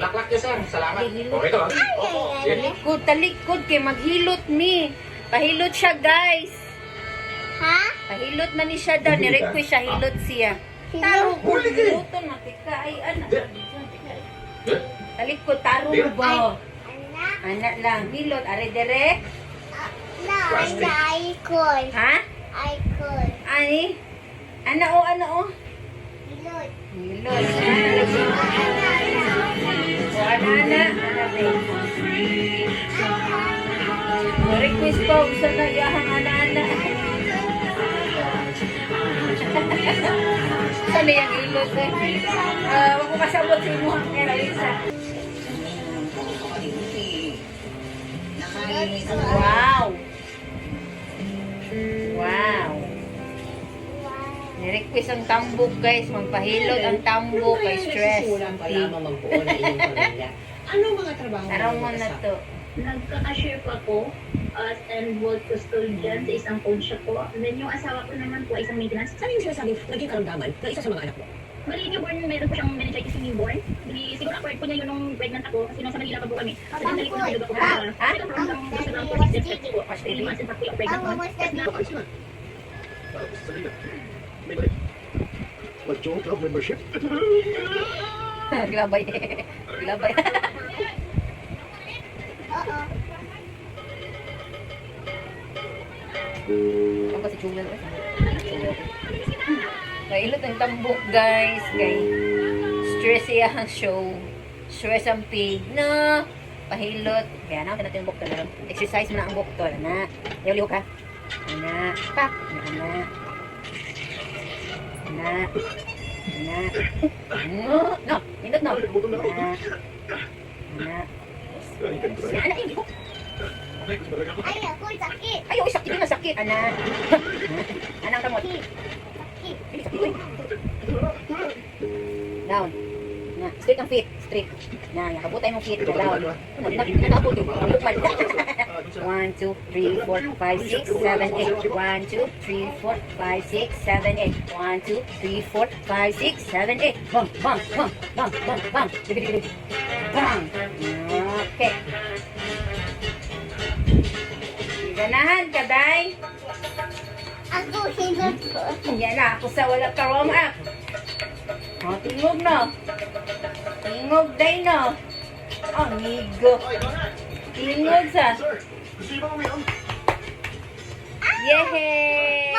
Laklak niya, sir. Salamat. Okay to, ha? Talikod kay maghilot mi. Pahilot siya, guys. Ha? Pahilot man ni siya daw. Ni-request siya, hilot siya. Taro ko, hiluton matika. Ay, anak. Talikod, taro mo ba? Anak lang. Hilot, are dire. Icon. Ha? Icon. Ani? Ana o, ana o. Hilot. Hilot. O, ana. Request pa, gusto na iyahang ana. Saan na yung hilot eh? Wag ko kasabot sa imuhang kaya isa. Wow! Wow! Nirequest ang tambok, guys. Magpahilot ang tambok kay stress. Simulan pa lamang magbuo ng inyong pamilya. Anong mga trabaho Taraw mo na to. Nagka-cashier po ako as and world custodian sa isang phone shop po. And then yung asawa ko naman po ay isang maintenance. Ano yung sinasabi naging karamdaman ng isa sa mga anak mo? Bali, newborn, meron po siyang meningitis yung newborn. Bali, siguro acquired po niya yun nung pregnant ako kasi nasa Manila pa po kami. Kasi nasa Manila po ako. Ito po ang gusto lang po si Steph po. 3 months and pa po yung pregnant ko. Ang Mag-joint club membership? Glabay. Glabay. Oo. Ang kasi chungan. Mahilot ang tambok, guys. Kay stress siya ang show. Stress ang pig. No. Pahilot. Kaya na, natin ang bukto na. Exercise mo na ang bukto. Na. Liw-liw ka. Na. Pak. Na. Na. Na. No. No. Hindot no. Na. Na. Ana, hindi ko. Ay, ako sakit. Ay, sakit na sakit. Ana. Anang kamot. Sakit. Bilis, sakit. Uy. Down. Na, straight ang feet. Straight. Na, nakabutay mong feet. Down. Nakabot yung lukman. 1, 2, 3, 4, 5, 6, 7, 8. 1, 2, 3, 4, 5, 6, 7, 8. 1, 2, 3, 4, 5, 6, 7, 8. Bang, bang, bang, bang, bang, bang. Dibi. Bang. Okay. Ganahan ka, day. Ako hilot ko. Yan na, ako sa wala ka warm up. O, tingog no. Tingog, day no. Amigo. Tingog sa. Sir, gusto niyo ba uminom? Yehey!